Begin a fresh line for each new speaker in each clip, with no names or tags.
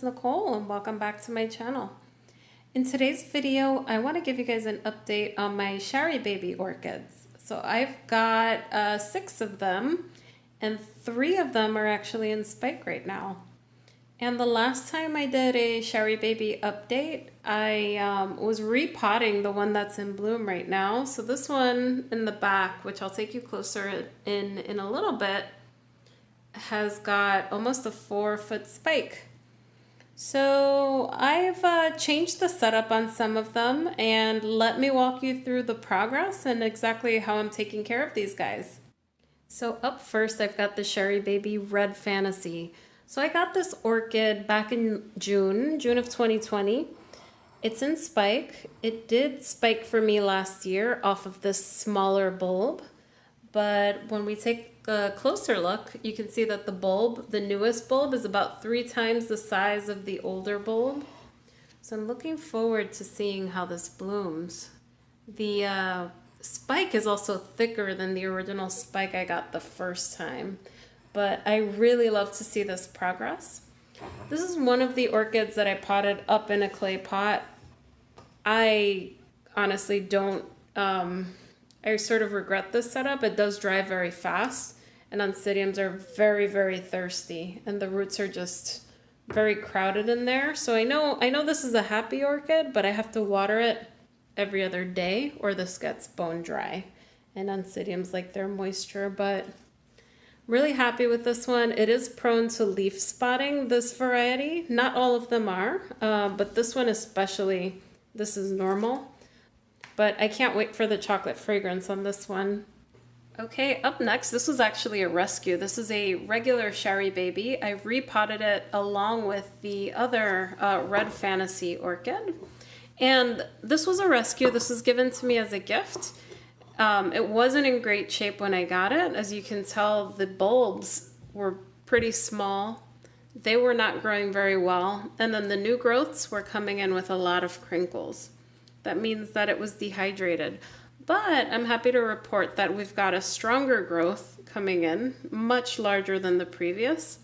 Nicole and welcome back to my channel. In today's video, I want to give you guys an update on my Sharry Baby orchids. So I've got 6 of them and 3 of them are actually in spike right now. And the last time I did a Sharry Baby update, I was repotting the one that's in bloom right now. So this one in the back, which I'll take you closer in a little bit, has got almost a 4-foot spike. So I've changed the setup on some of them, and let me walk you through the progress and exactly how I'm taking care of these guys. So up first, I've got the Sharry Baby Red Fantasy. So I got this orchid back in June of 2020. It's in spike. It did spike for me last year off of this smaller bulb, but when we take a closer look, you can see that the bulb, the newest bulb, is about 3 times the size of the older bulb. So I'm looking forward to seeing how this blooms. The spike is also thicker than the original spike I got the first time, but I really love to see this progress. This is one of the orchids that I potted up in a clay pot. I honestly don't, I sort of regret this setup. It does dry very fast, and Oncidiums are very, very thirsty, and the roots are just very crowded in there. So I know this is a happy orchid, but I have to water it every other day or this gets bone dry. And Oncidiums like their moisture, but really happy with this one. It is prone to leaf spotting, this variety. Not all of them are, but this one especially, this is normal. But I can't wait for the chocolate fragrance on this one. Okay, up next, this was actually a rescue. This is a regular Sharry Baby. I repotted it along with the other Red Fantasy orchid. And this was a rescue. This was given to me as a gift. It wasn't in great shape when I got it. As you can tell, the bulbs were pretty small. They were not growing very well. And then the new growths were coming in with a lot of crinkles. That means that it was dehydrated. But I'm happy to report that we've got a stronger growth coming in, much larger than the previous.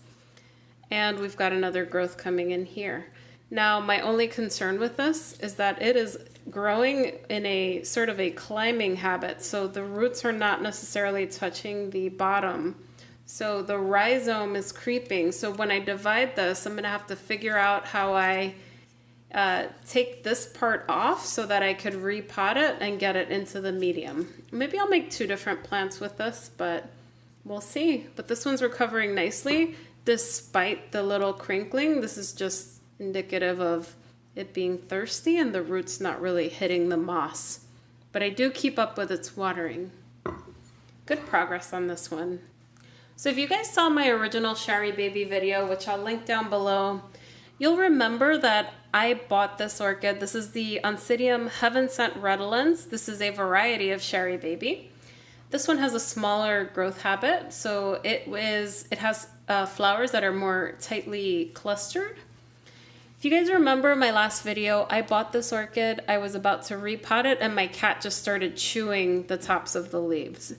And we've got another growth coming in here. Now, my only concern with this is that it is growing in a sort of a climbing habit. So the roots are not necessarily touching the bottom. So the rhizome is creeping. So when I divide this, I'm going to have to figure out how I take this part off so that I could repot it and get it into the medium. Maybe I'll make 2 different plants with this, but we'll see. But this one's recovering nicely despite the little crinkling. This is just indicative of it being thirsty and the roots not really hitting the moss. But I do keep up with its watering. Good progress on this one. So if you guys saw my original Sharry Baby video, which I'll link down below, you'll remember that I bought this orchid. This is the Oncidium Heaven Sent Redolence. This is a variety of Sharry Baby. This one has a smaller growth habit, so it has flowers that are more tightly clustered. If you guys remember my last video, I bought this orchid. I was about to repot it, and my cat just started chewing the tops of the leaves.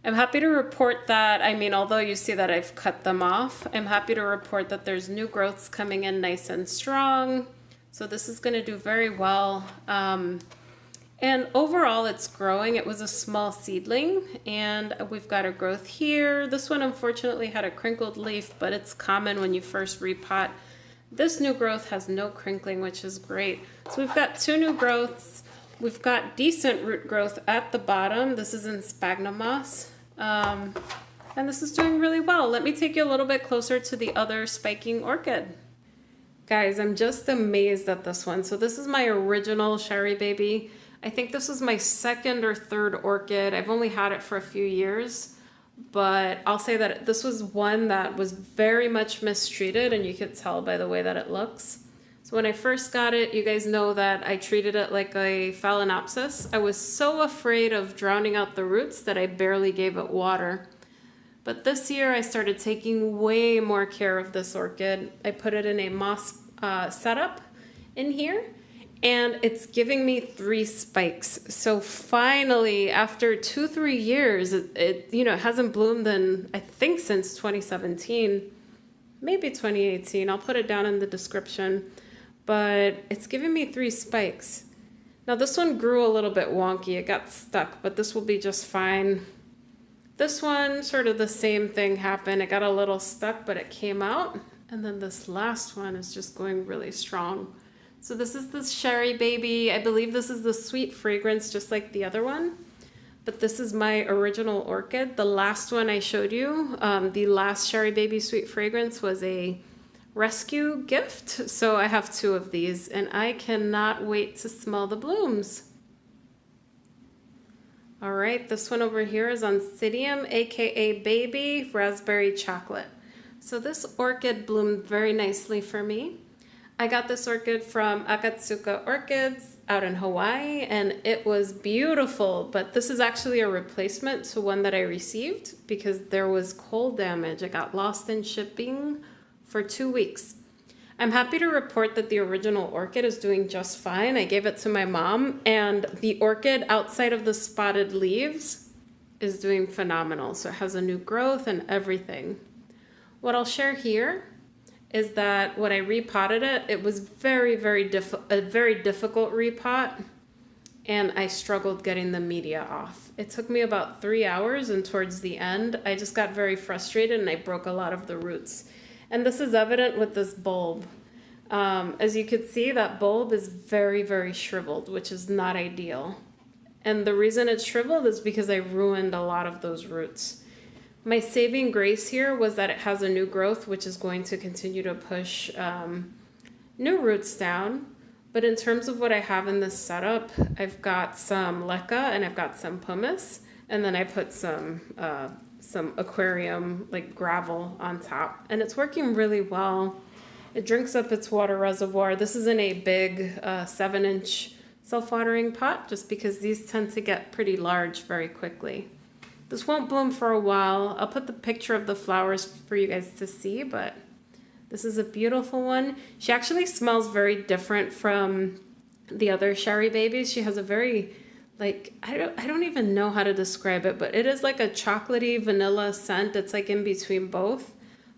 I'm happy to report that, although you see that I've cut them off, I'm happy to report that there's new growths coming in nice and strong. So this is going to do very well. And overall, it's growing. It was a small seedling, and we've got a growth here. This one, unfortunately, had a crinkled leaf, but it's common when you first repot. This new growth has no crinkling, which is great. So we've got 2 new growths. We've got decent root growth at the bottom. This is in sphagnum moss. And this is doing really well. Let me take you a little bit closer to the other spiking orchid. Guys, I'm just amazed at this one. So this is my original Sharry Baby. I think this was my 2nd or 3rd orchid. I've only had it for a few years, but I'll say that this was one that was very much mistreated, and you could tell by the way that it looks. So when I first got it, you guys know that I treated it like a phalaenopsis. I was so afraid of drowning out the roots that I barely gave it water. But this year I started taking way more care of this orchid. I put it in a moss setup in here, and it's giving me 3 spikes. So finally, after 2-3 years, it hasn't bloomed in, I think, since 2017. maybe 2018. I'll put it down in the description, but it's giving me 3 spikes. Now this one grew a little bit wonky, it got stuck, but this will be just fine. This one, sort of the same thing happened. It got a little stuck, but it came out. And then this last one is just going really strong. So this is the Sharry Baby. I believe this is the sweet fragrance, just like the other one. But this is my original orchid. The last one I showed you, the last Sharry Baby sweet fragrance was a rescue gift. So I have 2 of these, and I cannot wait to smell the blooms. All right, this one over here is Oncidium, aka Baby Raspberry Chocolate. So this orchid bloomed very nicely for me. I got this orchid from Akatsuka Orchids out in Hawaii, and it was beautiful, but this is actually a replacement to one that I received because there was cold damage. It got lost in shipping for 2 weeks. I'm happy to report that the original orchid is doing just fine. I gave it to my mom, and the orchid outside of the spotted leaves is doing phenomenal. So it has a new growth and everything. What I'll share here is that when I repotted it, it was a very difficult repot, and I struggled getting the media off. It took me about 3 hours, and towards the end, I just got very frustrated and I broke a lot of the roots. And this is evident with this bulb. As you can see, that bulb is very shriveled, which is not ideal. And the reason it's shriveled is because I ruined a lot of those roots. My saving grace here was that it has a new growth, which is going to continue to push new roots down. But in terms of what I have in this setup, I've got some Leca and I've got some pumice, and then I put some aquarium like gravel on top, and it's working really well. It drinks up its water reservoir. This is in a big 7-inch self-watering pot, just because these tend to get pretty large very quickly. This won't bloom for a while. I'll put the picture of the flowers for you guys to see, but this is a beautiful one. She actually smells very different from the other Sharry Babies. She has a very, like, I don't even know how to describe it, but it is like a chocolatey vanilla scent. It's like in between both,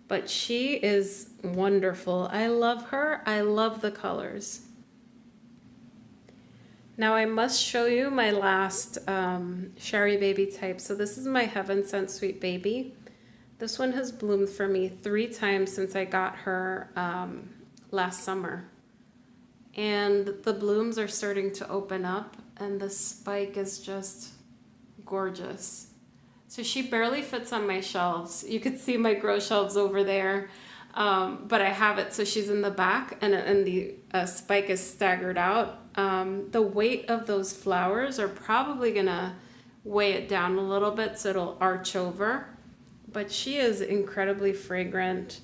but she is wonderful. I love her. I love the colors. Now I must show you my last Sharry Baby Type. So this is my Heaven Sent Sweet Baby. This one has bloomed for me 3 times since I got her last summer. And the blooms are starting to open up, and the spike is just gorgeous. So she barely fits on my shelves. You could see my grow shelves over there, but I have it so she's in the back, and the spike is staggered out. The weight of those flowers are probably gonna weigh it down a little bit so it'll arch over, but she is incredibly fragrant.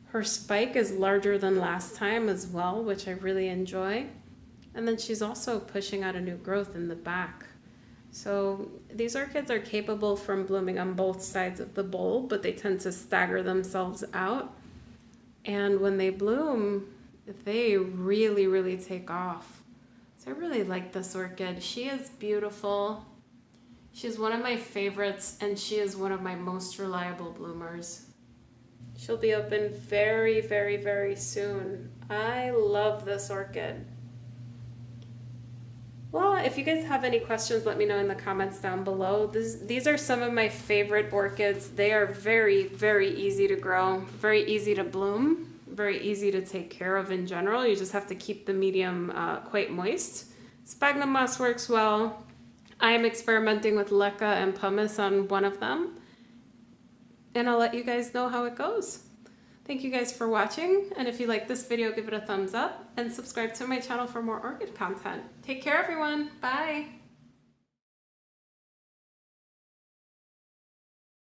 Her spike is larger than last time as well, which I really enjoy. And then she's also pushing out a new growth in the back. So these orchids are capable from blooming on both sides of the bulb, but they tend to stagger themselves out. And when they bloom, they really take off. So I really like this orchid. She is beautiful. She's one of my favorites, and she is one of my most reliable bloomers. She'll be open very soon. I love this orchid. Well, if you guys have any questions, let me know in the comments down below. These are some of my favorite orchids. They are very easy to grow, very easy to bloom, very easy to take care of in general. You just have to keep the medium quite moist. Sphagnum moss works well. I am experimenting with Leca and pumice on one of them, and I'll let you guys know how it goes. Thank you guys for watching, and if you like this video, give it a thumbs up and subscribe to my channel for more orchid content. Take care, everyone. Bye.